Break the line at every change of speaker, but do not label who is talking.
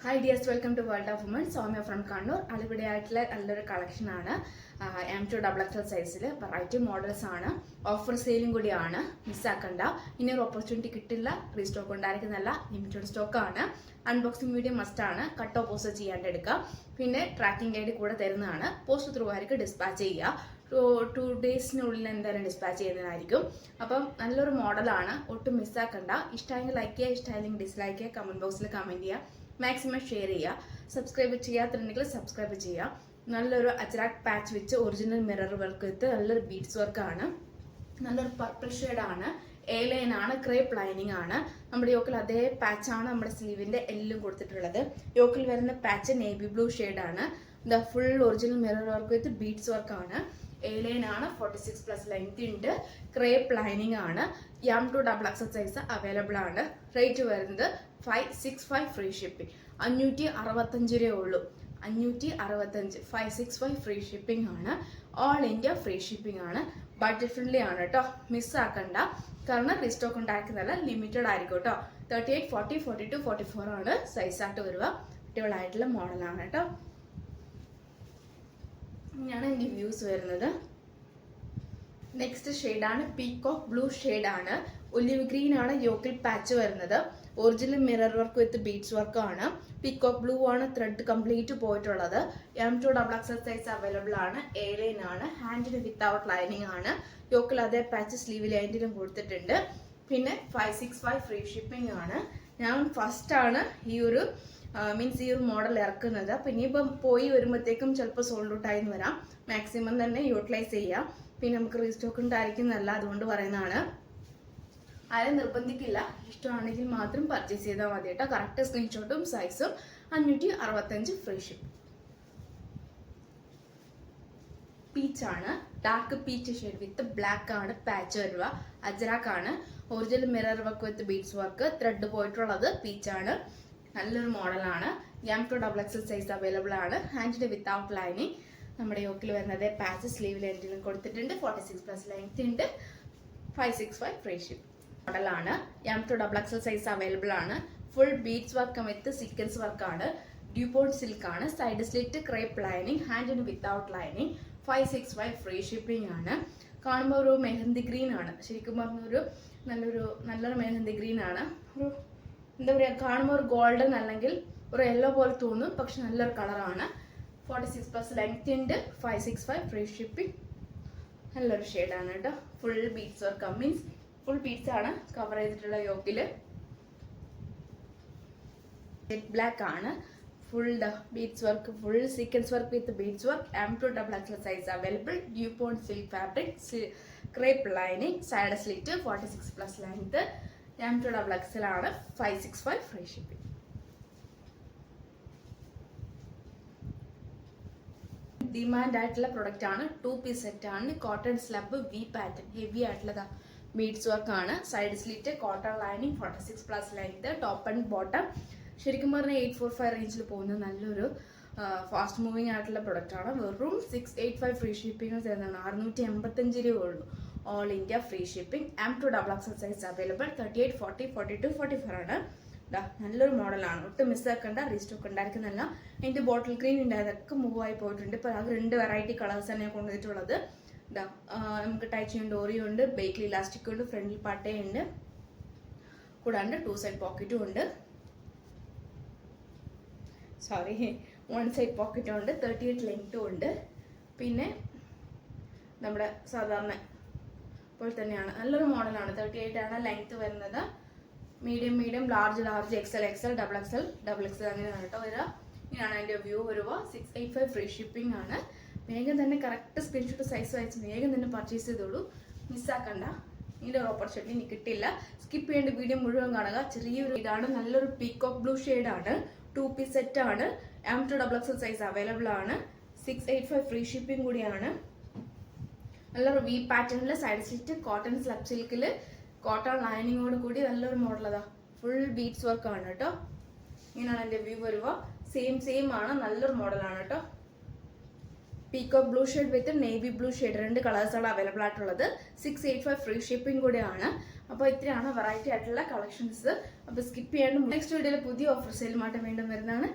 Hi dears, welcome to World of Women. Soumya from Kannur. അടിപൊളിയായിട്ടുള്ള നല്ലൊരു കളക്ഷനാണ്. M2XXL സൈസിൽ വെറൈറ്റി മോഡൽസ് ആണ്. ഓഫർ സെയിലും കൂടിയാണ്, മിസ്സാക്കണ്ട. ഇനി ഒരു ഓപ്പർച്യൂണിറ്റി കിട്ടില്ല. റീസ്റ്റോക്ക് ഉണ്ടായിരിക്കുന്നല്ല, ലിമിറ്റഡ് സ്റ്റോക്ക് ആണ്. അൺബോക്സിംഗ് വീഡിയോ മസ്റ്റ് ആണ്. കട്ടോ പോസ്റ്റ് ചെയ്യാണ്ട് എടുക്കുക. പിന്നെ ട്രാക്കിംഗ് ഐഡി കൂടെ തരുന്നതാണ്. പോസ്റ്റ് ത്രൂ ആയിരിക്കും ഡിസ്പാച്ച് ചെയ്യുക. 2 ഡേയ്സിനുള്ളിൽ എന്തായാലും ഡിസ്പാച്ച് ചെയ്യുന്നതായിരിക്കും. അപ്പം നല്ലൊരു മോഡലാണ്, ഒട്ടും മിസ്സാക്കണ്ട. ഇഷ്ടമായെങ്കിൽ ലൈക്ക് ചെയ്യുക, ഇഷ്ടമായില്ലെങ്കിൽ ഡിസ്ലൈക്ക് ചെയ്യുക, കമൻറ്റ് ബോക്സിൽ കമൻറ്റ് ചെയ്യുക, മാക്സിമം ഷെയർ ചെയ്യുക. സബ്സ്ക്രൈബ് ചെയ്യാത്തുണ്ടെങ്കിൽ സബ്സ്ക്രൈബ് ചെയ്യുക. നല്ലൊരു അജ്രാക്ക് പാച്ച് വെച്ച് ഒറിജിനൽ മിറർ വർക്ക് വിത്ത് നല്ലൊരു ബീഡ്സ് വർക്കാണ്. നല്ലൊരു പർപ്പിൾ ഷെയ്ഡാണ്. എ ലൈൻ ആണ്, ക്രേപ്പ് ലൈനിങ് ആണ്. നമ്മുടെ യോക്കിൽ അതേ പാച്ചാണ് നമ്മുടെ സ്ലീവിന്റെ എല്ലും കൊടുത്തിട്ടുള്ളത്. യോക്കിൽ വരുന്ന പാച്ച് നേവി ബ്ലൂ ഷെയ്ഡാണ്. The full original mirror work with beads വർക്കാണ്. എ ലൈൻ ആണ്, 46+ ലെങ്ത് ഉണ്ട്. ക്രേപ്പ് ലൈനിങ് ആണ്. M2XXL സൈസ് അവൈലബിൾ ആണ്. റേറ്റ് വരുന്നത് 565 ഫ്രീ ഷിപ്പിംഗ്. 565 രൂപയേ ഉള്ളൂ. 565 565 ഫ്രീ ഷിപ്പിംഗ് ആണ്. ഓൾ ഇന്ത്യ ഫ്രീ ഷിപ്പിംഗ് ആണ്. ബഡ്ജറ്റ് ഫ്രണ്ട്ലി ആണ് കേട്ടോ, മിസ്സാക്കണ്ട. കാരണം റീസ്റ്റോക്ക് ഉണ്ടാക്കുന്നതല്ല, ലിമിറ്റഡ് ആയിരിക്കും കേട്ടോ. 38, 40, 42, 44 ആണ് സൈസായിട്ട് വരിക. കുട്ടികളായിട്ടുള്ള മോഡലാണ് കേട്ടോ. ഇങ്ങനെയാണ് എൻ്റെ വ്യൂസ് വരുന്നത്. നെക്സ്റ്റ് ഷെയ്ഡാണ് പീകോക്ക് ബ്ലൂ ഷെയ്ഡാണ്. ഒലിവ് ഗ്രീൻ ആണ് യോക്കിൽ പാച്ച് വരുന്നത്. Original mirror work with beads work ആണ്. പീകോക്ക് ബ്ലൂ ആണ് ത്രെഡ് കംപ്ലീറ്റ് പോയിട്ടുള്ളത്. M2XXL സൈസ് അവൈലബിൾ ആണ്. എ ലൈൻ ആണ്. ഹാൻഡിന് വിത്തൗട്ട് ലൈനിങ് ആണ്. യോക്കിൽ അതേ പാച്ച് സ്ലീവ് ലൈനിലും കൊടുത്തിട്ടുണ്ട്. പിന്നെ 565 ഫ്രീ ഷിപ്പിംഗ് ആണ്. ഞാൻ ഫസ്റ്റ് ആണ് ഈ ഒരു മോഡൽ ഇറക്കുന്നത്. പിന്നെ ഇപ്പം പോയി വരുമ്പോഴത്തേക്കും ചിലപ്പോൾ സോൾഡ് ഔട്ട് ആയി വരാം. മാക്സിമം തന്നെ യൂട്ടിലൈസ് ചെയ്യാം. പിന്നെ നമുക്ക് റീസ്റ്റോക്ക് ഉണ്ടായിരിക്കുന്നതല്ല, അതുകൊണ്ട് പറയുന്നതാണ്. ആരും നിർബന്ധിക്കില്ല, ഇഷ്ടമാണെങ്കിൽ മാത്രം പർച്ചേസ് ചെയ്താൽ മതി കേട്ടോ. കറക്റ്റ് സ്ക്രീൻഷോട്ടും സൈസും. 565 ഫ്രീ ഷിപ്പ്. പീച്ചാണ്, dark peach shade with black ആണ് പാച്ച് വരിക. അജ്രാക്ക് ആണ്. Original mirror work with beads work, thread പോയിട്ടുള്ളത് പീച്ചാണ്. നല്ലൊരു മോഡലാണ്. M2XXL സൈസ് അവൈലബിൾ ആണ്. ഹാൻഡിന് വിത്തൗട്ട് ലൈനിങ്. നമ്മുടെ യോക്കിൽ വരുന്നത് പാച്ച് സ്ലീവ് ലെങ്തിലും കൊടുത്തിട്ടുണ്ട്. 46+ ലെങ്ത് ഉണ്ട്. 565 ഫ്രീ ഷിപ്പ് മോഡലാണ്. M2XXL സൈസ് അവൈലബിൾ ആണ്. Full beads work with sequence വർക്കാണ്. ഡ്യൂപോൺ സിൽക്ക് ആണ്. Side slit crepe lining. ഹാൻഡിന് വിത്തൗട്ട് ലൈനിങ്. 565 ഫ്രീ ഷിപ്പിംഗ് ആണ്. കാണുമ്പോൾ ഒരു മെഹന്തി ഗ്രീൻ ആണ്. ശരിക്കും പറഞ്ഞൊരു നല്ലൊരു മെഹന്തി ഗ്രീൻ ആണ്. ഒരു എന്താ പറയുക, കാണുമ്പോൾ ഒരു ഗോൾഡൻ അല്ലെങ്കിൽ ഒരു യെല്ലോ പോലെ തോന്നും, പക്ഷെ നല്ലൊരു കളറാണ്. 46+ ലെങ്ത് ഉണ്ട്. 565 ഫ്രീ ഷിപ്പിംഗ്. നല്ലൊരു ഷെയ്ഡാണ് കേട്ടോ. Full beads work means full beads ആണ് കവർ ചെയ്തിട്ടുള്ള യോക്കില്. ജെറ്റ് ബ്ലാക്ക് ആണ്. Full beads work, full sequence work with beads work. M2XXL size available. Dupion silk fabric, crepe lining, side slit, 46+ length. M2XXL ആണ്. 565 free shipping. Demand ആയിട്ടുള്ള product ആണ്. 2 piece set ആണ്. Cotton slub V pattern, heavy ആയിട്ടുള്ള beads work ആണ്. Side slit, cotton lining, 46+ length, top and bottom. ശരിക്കും പറഞ്ഞാൽ 845 റേഞ്ചിൽ പോകുന്ന നല്ലൊരു ഫാസ്റ്റ് മൂവിങ് ആയിട്ടുള്ള പ്രൊഡക്റ്റ് ആണ്. വെറും 685 ഫ്രീ ഷിപ്പിംഗ് തരുന്നതാണ്. 685 രൂപയേ ഉള്ളൂ. All India free shipping. M2XXL size available. 38, 40, 42, 44 ആണ്. നല്ലൊരു മോഡലാണ്, ഒട്ടും മിസ്സാക്കണ്ട. റീസ്റ്റോക്ക് ഉണ്ടായിരിക്കുന്നല്ല. എൻ്റെ ബോട്ടിൽ ഗ്രീൻ ഉണ്ട്, അതൊക്കെ മൂവ് ആയി പോയിട്ടുണ്ട്. ഇപ്പോൾ അത് 2 വെറൈറ്റി കളേഴ്സ് തന്നെ കൊണ്ടുവന്നിട്ടുള്ളത്. നമുക്ക് ടൈച്ച് ഡോറിയും ഉണ്ട്, ബേക്കിൽ ഇലാസ്റ്റിക് ഉണ്ട്, ഫ്രണ്ടിൽ പട്ടയുണ്ട്, കൂടാണ്ട് 2 സൈഡ് പോക്കറ്റും ഉണ്ട്. 1 സൈഡ് പോക്കറ്റും ഉണ്ട്. 38 ലെങ്ത്തും ഉണ്ട്. പിന്നെ നമ്മുടെ സാധാരണ പോലെ തന്നെയാണ്. നല്ലൊരു മോഡലാണ്. 38 ആണ് ലെങ്ത്ത് വരുന്നത്. മീഡിയം, ലാർജ്, XL, XXL അങ്ങനെയാണ് കേട്ടോ വരിക. ഇങ്ങനെയാണ് അതിൻ്റെ വ്യൂ വരിക. 685 ഫ്രീ ഷിപ്പിംഗ് ആണ്. വേഗം തന്നെ കറക്റ്റ് സ്ക്രീൻഷോട്ട് സൈസ് അയച്ച് വേഗം തന്നെ പർച്ചേസ് ചെയ്തോളൂ, മിസ്സാക്കണ്ട. ഇതിൻ്റെ ഒരു ഓപ്പർച്യൂണിറ്റി ഇനി കിട്ടില്ല. സ്കിപ്പ് ചെയ്യേണ്ട, വീഡിയോ മുഴുവൻ കാണുക. ചെറിയൊരു ഇതാണ്. നല്ലൊരു പീകോക്ക് ബ്ലൂ ഷെയ്ഡാണ്. 2 പീസ് സെറ്റ് ആണ്. M2XXL സൈസ് അവൈലബിൾ ആണ്. 685 ഫ്രീ ഷിപ്പിംഗ് കൂടിയാണ്. നല്ലൊരു വി പാറ്റേണിൽ സൈഡ് സ്ലിറ്റ്, കോട്ടൺ സ്ലബ് സിൽക്കിൽ കോട്ടൺ ലൈനിങ്ങോട് കൂടി നല്ലൊരു മോഡൽ. ഫുൾ ബീഡ്സ് വർക്ക് ആണ് കേട്ടോ. ഇങ്ങനെയാണ് എൻ്റെ വ്യൂ വരിക. സെയിം ആണ്. നല്ലൊരു മോഡലാണ് കേട്ടോ. പീകോക്ക് ബ്ലൂ ഷെയ്ഡ് വിത്ത് നേവി ബ്ലൂ ഷെയ്ഡ്, 2 കളേഴ്സാണ് അവൈലബിൾ ആയിട്ടുള്ളത്. 685 ഫ്രീ ഷിപ്പിംഗ് കൂടെയാണ്. അപ്പോൾ ഇത്രയാണ് വെറൈറ്റി ആയിട്ടുള്ള കളക്ഷൻസ്. അപ്പോൾ സ്കിപ്പ് ചെയ്യാണ്ട് നെക്സ്റ്റ് വീഡിയോയിൽ പുതിയ ഓഫർ സെയിലുമായിട്ട് വീണ്ടും വരുന്നതാണ്.